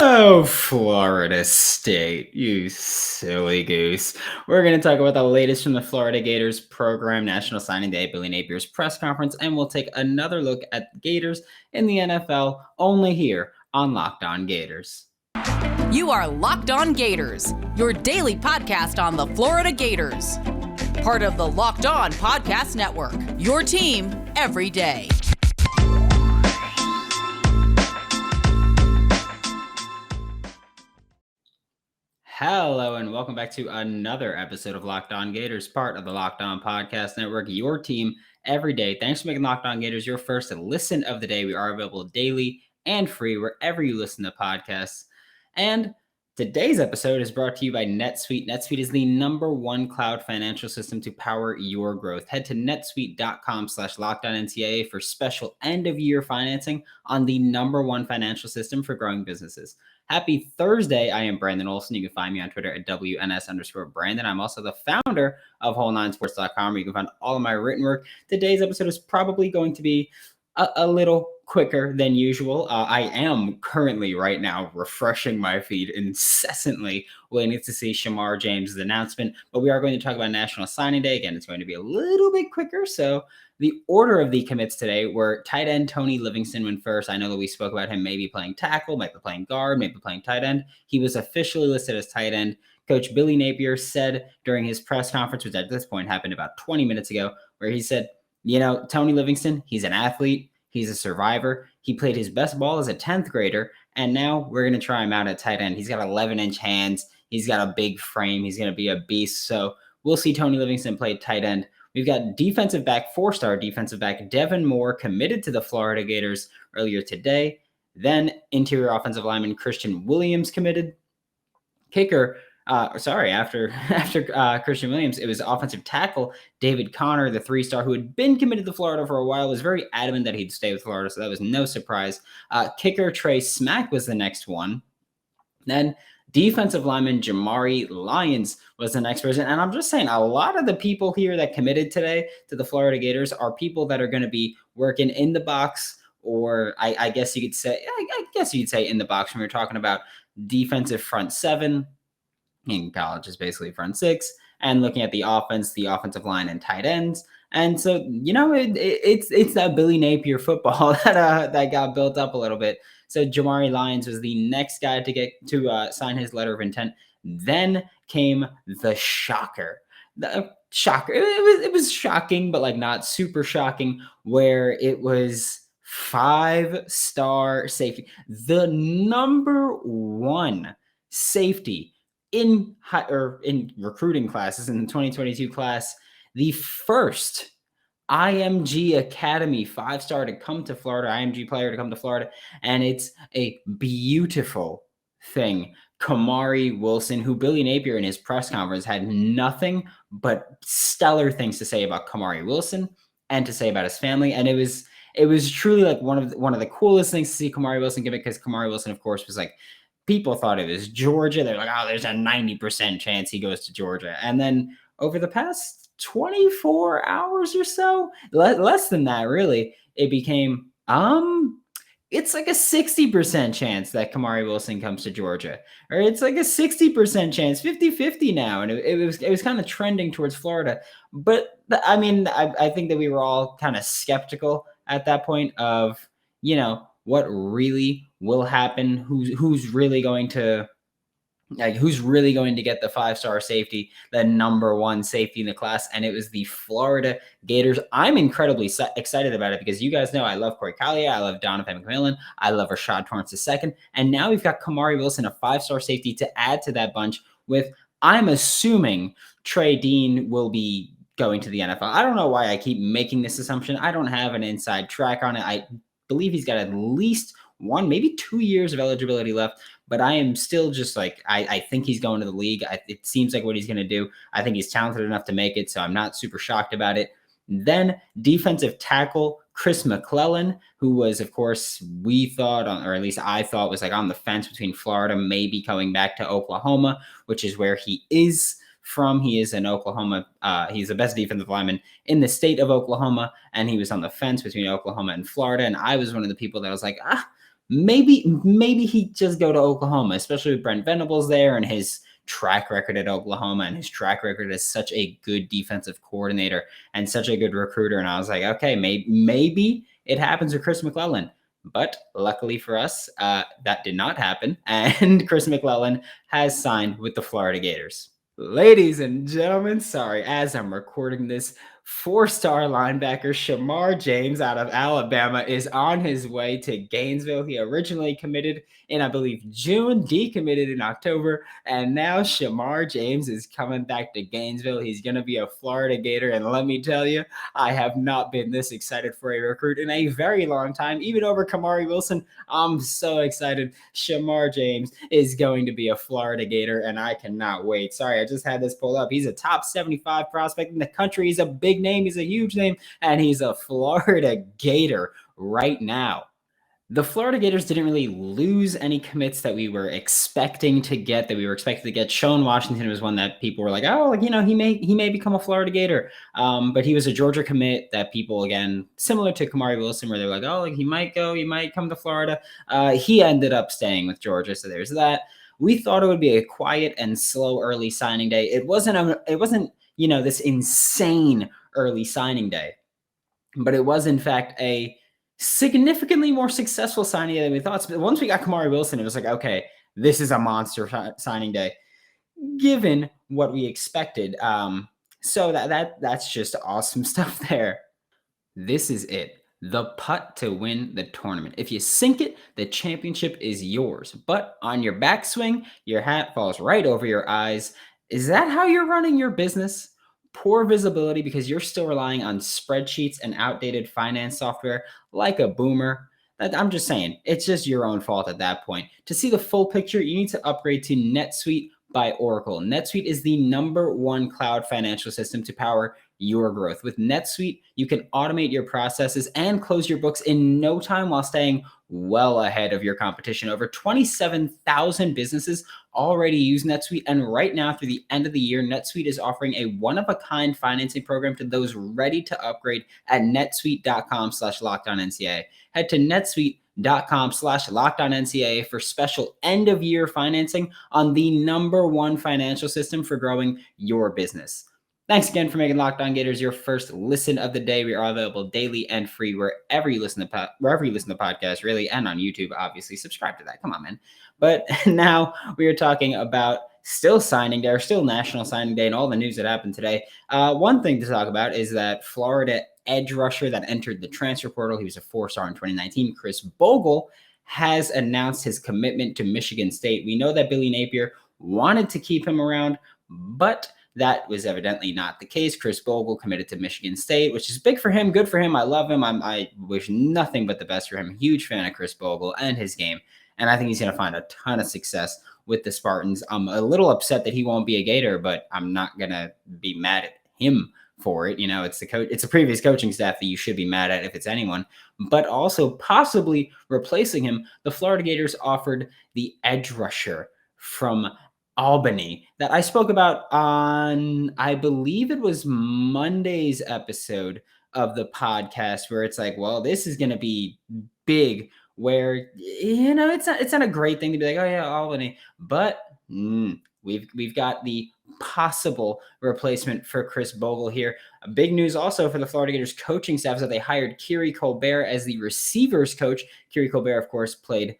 Oh, Florida State, you silly goose. We're going to talk about the latest from the Florida Gators program, National Signing Day, Billy Napier's press conference, and we'll take another look at the Gators in the NFL only here on Locked On Gators. You are Locked On Gators, your daily podcast on the Florida Gators. Part of the Locked On Podcast Network, your team every day. Hello and welcome back to another episode of Locked On Gators, part of the Locked On Podcast Network, your team every day. Thanks for making Locked On Gators your first listen of the day. We are available daily and free wherever you listen to podcasts. And today's episode is brought to you by NetSuite. NetSuite is the #1 cloud financial system to power your growth. Head to netsuite.com/LockedOnNCAA for special end-of-year financing on the #1 financial system for growing businesses. Happy Thursday. I am Brandon Olson. You can find me on Twitter at WNS_Brandon. I'm also the founder of Whole9Sports.com, where you can find all of my written work. Today's episode is probably going to be a little quicker than usual. I am currently right now refreshing my feed incessantly, waiting to see Shemar James' announcement. But we are going to talk about National Signing Day. Again, it's going to be a little bit quicker. So the order of the commits today were tight end Tony Livingston went first. I know that we spoke about him maybe playing tackle, maybe playing guard, maybe playing tight end. He was officially listed as tight end. Coach Billy Napier said during his press conference, which at this point happened about 20 minutes ago, where he said, you know, Tony Livingston, he's an athlete. He's a survivor. He played his best ball as a 10th grader, and now we're going to try him out at tight end. He's got 11-inch hands. He's got a big frame. He's going to be a beast. So we'll see Tony Livingston play tight end. We've got defensive back, 4-star defensive back Devin Moore committed to the Florida Gators earlier today. Then interior offensive lineman Christian Williams committed. Kicker, after Christian Williams, it was offensive tackle David Connor, the 3-star who had been committed to Florida for a while, was very adamant that he'd stay with Florida, so that was no surprise. Kicker Trey Smack was the next one. Then defensive lineman Jamari Lyons was the next person. And I'm just saying, a lot of the people here that committed today to the Florida Gators are people that are going to be working in the box, or I guess you could say in the box when we're talking about defensive front 7. In college is basically front 6, and looking at the offense, the offensive line, and tight ends. And so, you know, it's that Billy Napier football that got built up a little bit. So Jamari Lyons was the next guy to get to sign his letter of intent. Then came the shocker. The shocker. It was shocking, but like not super shocking, where it was 5-star safety, the #1 safety in recruiting classes in the 2022 class, the first IMG Academy 5-star to come to Florida, IMG player to come to Florida, and it's a beautiful thing. Kamari Wilson, who Billy Napier in his press conference had nothing but stellar things to say about Kamari Wilson and to say about his family, and it was truly like one of the coolest things to see Kamari Wilson give it, because Kamari Wilson, of course, was like, people thought it was Georgia. They're like, oh, there's a 90% chance he goes to Georgia. And then over the past 24 hours or so, less than that, really, it became, it's like a 60% chance that Kamari Wilson comes to Georgia. Or it's like a 60% chance, 50-50 now. And it was kind of trending towards Florida. But I think that we were all kind of skeptical at that point of, you know, what really will happen, who's really going to get the 5-star safety, the #1 safety in the class. And it was the Florida Gators. I'm incredibly excited about it, because you guys know I love Corey Collier, I love Donovan McMillan, I love Rashad Torrance II, and now we've got Kamari Wilson, a 5-star safety, to add to that bunch with, I'm assuming, Trey Dean will be going to the NFL. I don't know why I keep making this assumption. I don't have an inside track on it. I believe he's got at least 1, maybe 2 years of eligibility left, but I am still just like, I think he's going to the league. It seems like what he's going to do. I think he's talented enough to make it, so I'm not super shocked about it. Then defensive tackle Chris McClellan, who was, of course, we thought, or at least I thought, was like on the fence between Florida maybe coming back to Oklahoma, which is where he is from. He is an Oklahoma. He's the best defensive lineman in the state of Oklahoma, and he was on the fence between Oklahoma and Florida. And I was one of the people that was like, maybe he'd just go to Oklahoma, especially with Brent Venables there and his track record at Oklahoma and his track record as such a good defensive coordinator and such a good recruiter. And I was like, okay, maybe it happens with Chris McClellan. But luckily for us, that did not happen. And Chris McClellan has signed with the Florida Gators. Ladies and gentlemen, sorry, as I'm recording this, 4-star linebacker Shemar James out of Alabama is on his way to Gainesville. He originally committed in, I believe, June, decommitted in October, and now Shemar James is coming back to Gainesville. He's going to be a Florida Gator, and let me tell you, I have not been this excited for a recruit in a very long time, even over Kamari Wilson. I'm so excited. Shemar James is going to be a Florida Gator, and I cannot wait. Sorry, I just had this pulled up. He's a top 75 prospect in the country. He's a big name. He's a huge name, and he's a Florida Gator right now. The Florida Gators didn't really lose any commits that we were expecting to get, Sean Washington was one that people were like, oh, he may become a Florida Gator. But he was a Georgia commit that people, again, similar to Kamari Wilson, where they're like, oh, he might come to Florida. He ended up staying with Georgia. So there's that. We thought it would be a quiet and slow early signing day. It wasn't, this insane early signing day, but it was in fact a significantly more successful signing day than we thought. But once we got Kamari Wilson, it was like, okay, this is a monster signing day, given what we expected. So that's just awesome stuff there. This is it. The putt to win the tournament. If you sink it, the championship is yours. But on your backswing, your hat falls right over your eyes. Is that how you're running your business? Poor visibility because you're still relying on spreadsheets and outdated finance software like a boomer. I'm just saying, it's just your own fault at that point. To see the full picture, you need to upgrade to NetSuite by Oracle. NetSuite is the #1 cloud financial system to power your growth. With NetSuite, you can automate your processes and close your books in no time while staying well ahead of your competition. Over 27,000 businesses already use NetSuite, and right now through the end of the year, NetSuite is offering a one-of-a-kind financing program to those ready to upgrade at netsuite.com/LockedOnNCAA. Head to netsuite.com/LockedOnNCAA for special end-of-year financing on the #1 financial system for growing your business. Thanks again for making Locked On Gators your first listen of the day. We are available daily and free wherever you listen to podcasts, really, and on YouTube, obviously. Subscribe to that. Come on, man. But now we are talking about still signing day, or still National Signing Day, and all the news that happened today. One thing to talk about is that Florida edge rusher that entered the transfer portal, he was a 4-star in 2019, Chris Bogle, has announced his commitment to Michigan State. We know that Billy Napier wanted to keep him around, but that was evidently not the case. Chris Bogle committed to Michigan State, which is big for him, good for him. I love him. I wish nothing but the best for him. Huge fan of Chris Bogle and his game, and I think he's going to find a ton of success with the Spartans. I'm a little upset that he won't be a Gator, but I'm not going to be mad at him for it. It's the coach, it's a previous coaching staff that you should be mad at if it's anyone, but also possibly replacing him. The Florida Gators offered the edge rusher from Albany that I spoke about on, I believe it was Monday's episode of the podcast, where it's like, well, this is going to be big, where, it's not a great thing to be like, oh yeah, Albany, but we've got the possible replacement for Chris Bogle here. Big news also for the Florida Gators coaching staff is that they hired Kiri Colbert as the receivers coach. Kiri Colbert, of course, played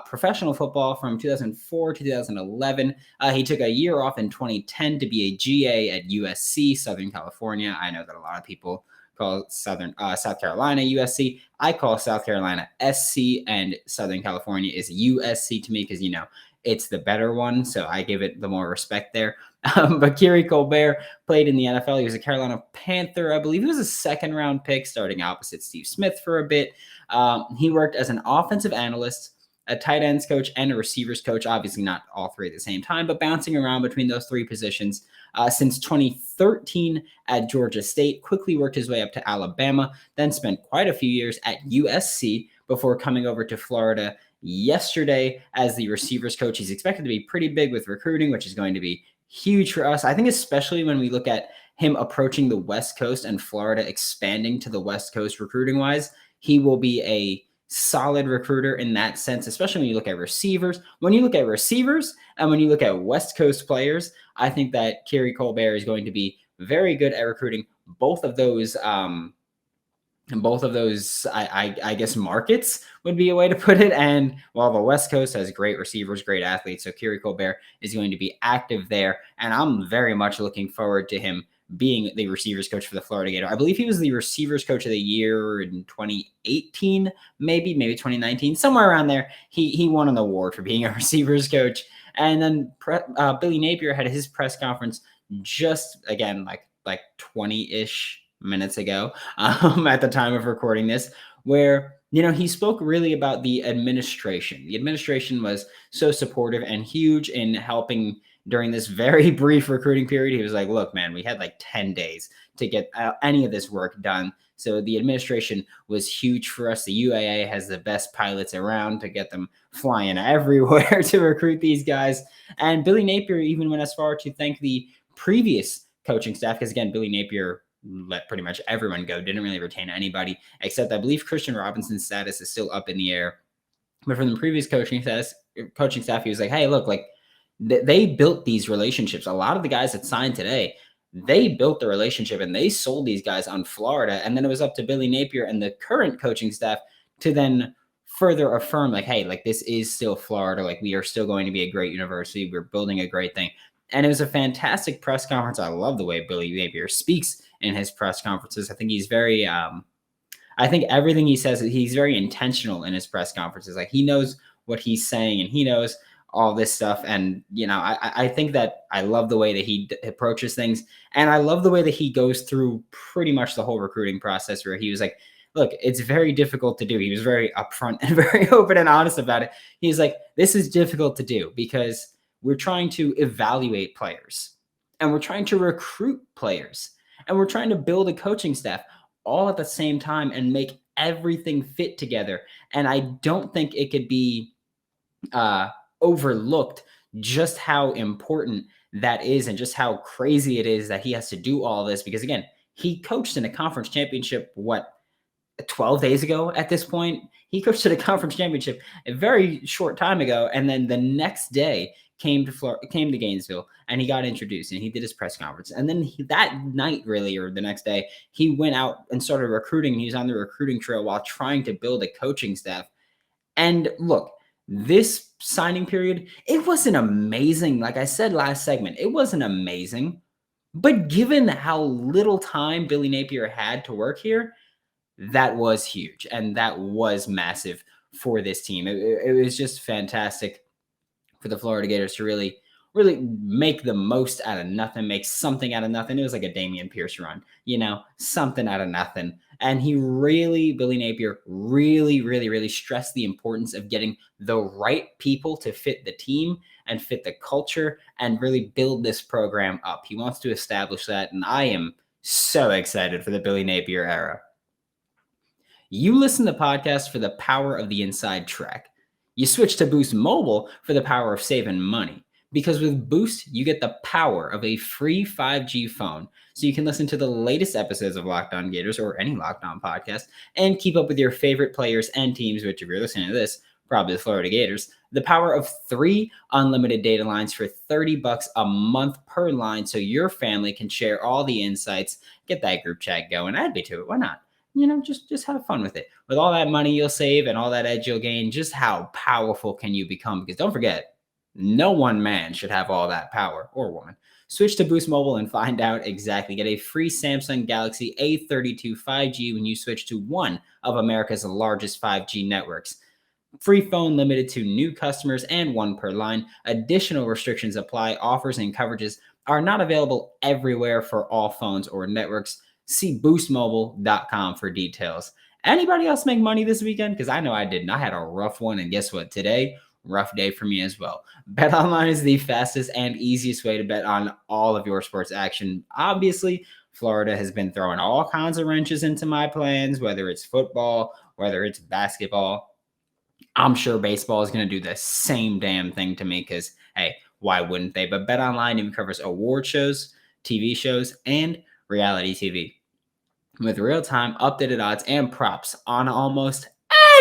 professional football from 2004 to 2011. He took a year off in 2010 to be a GA at USC, Southern California. I know that a lot of people call South Carolina USC. I call South Carolina SC, and Southern California is USC to me because, it's the better one, so I give it the more respect there. But Kiri Colbert played in the NFL. He was a Carolina Panther. I believe he was a second-round pick starting opposite Steve Smith for a bit. He worked as an offensive analyst, a tight ends coach, and a receivers coach. Obviously not all three at the same time, but bouncing around between those three positions since 2013 at Georgia State. Quickly worked his way up to Alabama, then spent quite a few years at USC before coming over to Florida yesterday as the receivers coach. He's expected to be pretty big with recruiting, which is going to be huge for us. I think especially when we look at him approaching the West Coast and Florida expanding to the West Coast recruiting wise, he will be a solid recruiter in that sense, especially when you look at receivers. When you look at receivers and when you look at West Coast players, I think that Kiri Colbert is going to be very good at recruiting both of those. I guess markets would be a way to put it. And while the West Coast has great receivers, great athletes, so Kiri Colbert is going to be active there. And I'm very much looking forward to him being the receivers coach for the Florida Gators. I believe he was the receivers coach of the year in 2018, maybe 2019, somewhere around there. He won an award for being a receivers coach. And then Billy Napier had his press conference just, again, like 20-ish minutes ago at the time of recording this, where, he spoke really about the administration. The administration was so supportive and huge in helping during this very brief recruiting period. He was like, look, man, we had like 10 days to get any of this work done. So the administration was huge for us. The UAA has the best pilots around to get them flying everywhere to recruit these guys. And Billy Napier even went as far to thank the previous coaching staff, because again, Billy Napier let pretty much everyone go, didn't really retain anybody, except I believe Christian Robinson's status is still up in the air. But from the previous coaching staff, he was like, hey, look, like they built these relationships. A lot of the guys that signed today, they built the relationship and they sold these guys on Florida. And then it was up to Billy Napier and the current coaching staff to then further affirm, like, hey, like this is still Florida. Like we are still going to be a great university. We're building a great thing. And it was a fantastic press conference. I love the way Billy Napier speaks in his press conferences. I think he's very, I think everything he says, he's very intentional in his press conferences. Like he knows what he's saying and he knows all this stuff. And, I think that I love the way that he approaches things. And I love the way that he goes through pretty much the whole recruiting process, where he was like, look, it's very difficult to do. He was very upfront and very open and honest about it. He's like, this is difficult to do because we're trying to evaluate players and we're trying to recruit players and we're trying to build a coaching staff all at the same time and make everything fit together. And I don't think it could be overlooked just how important that is and just how crazy it is that he has to do all this, because again, he coached in a conference championship, 12 days ago at this point. He coached at a conference championship a very short time ago. And then the next day came to Gainesville and he got introduced and he did his press conference. And then that night, really, or the next day, he went out and started recruiting. He was on the recruiting trail while trying to build a coaching staff. And look, this signing period, it wasn't amazing. Like I said last segment, it wasn't amazing. But given how little time Billy Napier had to work here, that was huge. And that was massive for this team. It was just fantastic for the Florida Gators to really make the most out of nothing, make something out of nothing. It was like a Damian Pierce run, something out of nothing. And Billy Napier really stressed the importance of getting the right people to fit the team and fit the culture and really build this program up. He wants to establish that. And I am so excited for the Billy Napier era. You listen to podcasts for the power of the inside track. You switch to Boost Mobile for the power of saving money. Because with Boost, you get the power of a free 5G phone, so you can listen to the latest episodes of Locked On Gators or any Locked On podcast and keep up with your favorite players and teams, which if you're listening to this, probably the Florida Gators. The power of 3 unlimited data lines for $30 a month per line, so your family can share all the insights, get that group chat going. Add me to it. Why not? Just have fun with it. With all that money you'll save and all that edge you'll gain, just how powerful can you become? Because don't forget, no one man should have all that power, or woman. Switch to Boost Mobile and find out exactly. Get a free Samsung Galaxy A32 5G when you switch to one of America's largest 5G networks. Free phone limited to new customers and 1 per line. Additional restrictions apply. Offers and coverages are not available everywhere for all phones or networks. See boostmobile.com for details. Anybody else make money this weekend? Because I know I didn't. I had a rough one, and guess what? Today, rough day for me as well. BetOnline is the fastest and easiest way to bet on all of your sports action. Obviously, Florida has been throwing all kinds of wrenches into my plans, whether it's football, whether it's basketball. I'm sure baseball is going to do the same damn thing to me because, hey, why wouldn't they? But BetOnline even covers award shows, TV shows, and reality TV. With real-time updated odds and props on almost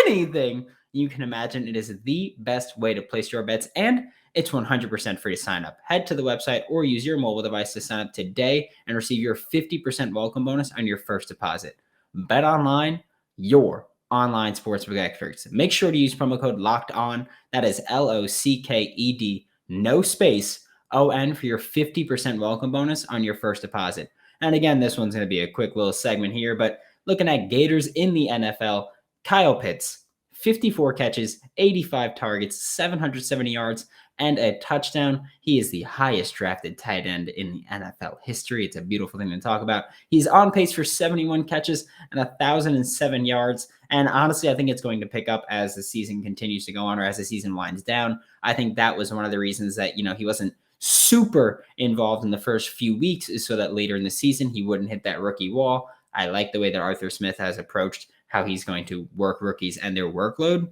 anything you can imagine, it is the best way to place your bets, and it's 100% free to sign up. Head to the website or use your mobile device to sign up today and receive your 50% welcome bonus on your first deposit. BetOnline, your online sportsbook experts. Make sure to use promo code LOCKEDON. That is LOCKED, no space, ON for your 50% welcome bonus on your first deposit. And again, this one's going to be a quick little segment here, but looking at Gators in the NFL, Kyle Pitts, 54 catches, 85 targets, 770 yards, and a touchdown. He is the highest drafted tight end in the NFL history. It's a beautiful thing to talk about. He's on pace for 71 catches and 1,007 yards. And honestly, I think it's going to pick up as the season continues to go on or as the season winds down. I think that was one of the reasons that, he wasn't super involved in the first few weeks, is so that later in the season he wouldn't hit that rookie wall. I like the way that Arthur Smith has approached how he's going to work rookies and their workload.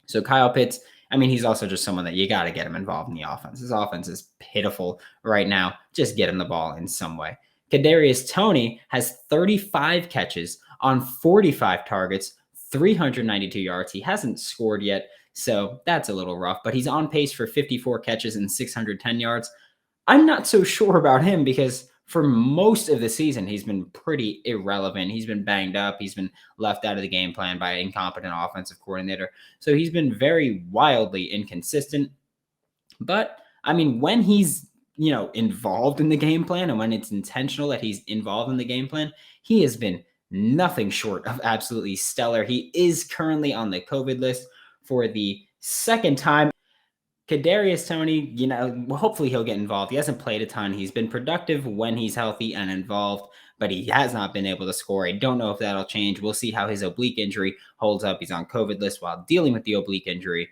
So Kyle Pitts, he's also just someone that you got to get him involved in the offense. His offense is pitiful right now. Just get him the ball in some way. Kadarius Toney has 35 catches on 45 targets, 392 yards. He hasn't scored yet, so that's a little rough, but he's on pace for 54 catches and 610 yards. I'm not so sure about him because for most of the season, he's been pretty irrelevant. He's been banged up. He's been left out of the game plan by an incompetent offensive coordinator. So he's been very wildly inconsistent. But, when he's, involved in the game plan and when it's intentional that he's involved in the game plan, he has been nothing short of absolutely stellar. He is currently on the COVID list for the second time. Kadarius Toney, hopefully he'll get involved. He hasn't played a ton. He's been productive when he's healthy and involved, but he has not been able to score. I don't know if that'll change. We'll see how his oblique injury holds up. He's on COVID list while dealing with the oblique injury.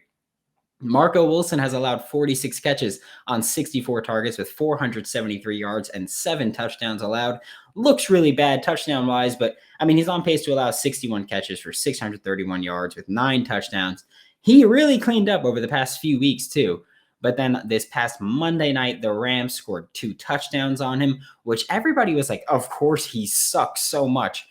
Marco Wilson has allowed 46 catches on 64 targets with 473 yards and 7 touchdowns allowed. Looks really bad touchdown-wise, but, he's on pace to allow 61 catches for 631 yards with 9 touchdowns. He really cleaned up over the past few weeks too. But then this past Monday night, the Rams scored 2 touchdowns on him, which everybody was like, of course he sucks so much.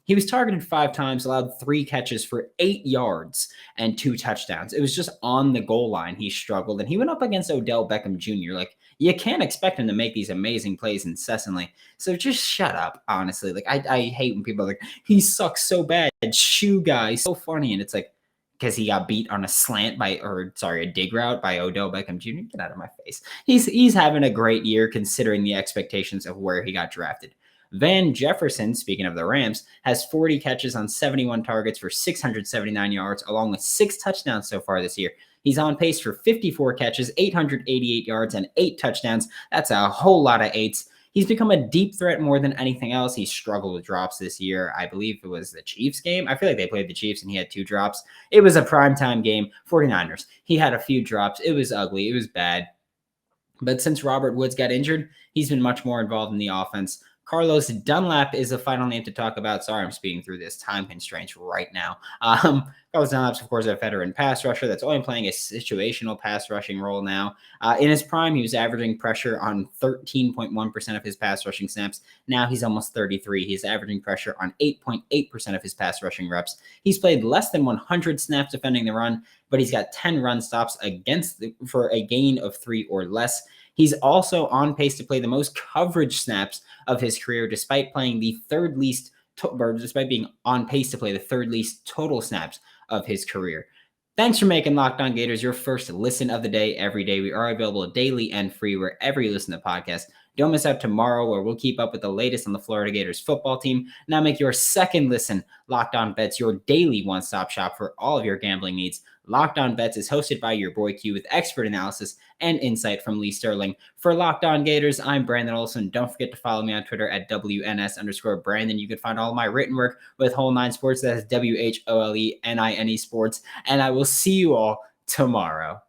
He was targeted 5 times, allowed 3 catches for 8 yards and 2 touchdowns. It was just on the goal line he struggled, and he went up against Odell Beckham Jr. Like, you can't expect him to make these amazing plays incessantly. So just shut up, honestly. Like, I hate when people are like, he sucks so bad, shoe guy, so funny. And it's like, because he got beat on a dig route by Odell Beckham Jr. Get out of my face. He's having a great year considering the expectations of where he got drafted. Van Jefferson, speaking of the Rams, has 40 catches on 71 targets for 679 yards, along with 6 touchdowns so far this year. He's on pace for 54 catches, 888 yards, and 8 touchdowns. That's a whole lot of 8s. He's become a deep threat more than anything else. He struggled with drops this year. I believe it was the Chiefs game. I feel like they played the Chiefs and he had 2 drops. It was a primetime game, 49ers. He had a few drops. It was ugly. It was bad. But since Robert Woods got injured, he's been much more involved in the offense. Carlos Dunlap is the final name to talk about. Sorry, I'm speeding through this time constraints right now. Carlos Dunlap's, of course, a veteran pass rusher that's only playing a situational pass rushing role now. In his prime, he was averaging pressure on 13.1% of his pass rushing snaps. Now he's almost 33. He's averaging pressure on 8.8% of his pass rushing reps. He's played less than 100 snaps defending the run, but he's got 10 run stops for a gain of 3 or less. He's also on pace to play the most coverage snaps of his career, despite playing the despite being on pace to play the 3rd least total snaps of his career. Thanks for making Locked On Gators your first listen of the day every day. We are available daily and free wherever you listen to podcasts. Don't miss out tomorrow where we'll keep up with the latest on the Florida Gators football team. Now make your second listen Locked On Bets your daily one-stop shop for all of your gambling needs. Locked On Bets is hosted by your boy Q with expert analysis and insight from Lee Sterling. For Locked On Gators, I'm Brandon Olson. Don't forget to follow me on Twitter at WNS_Brandon. You can find all my written work with Whole 9 Sports. That's WHOLENINE Sports. And I will see you all tomorrow.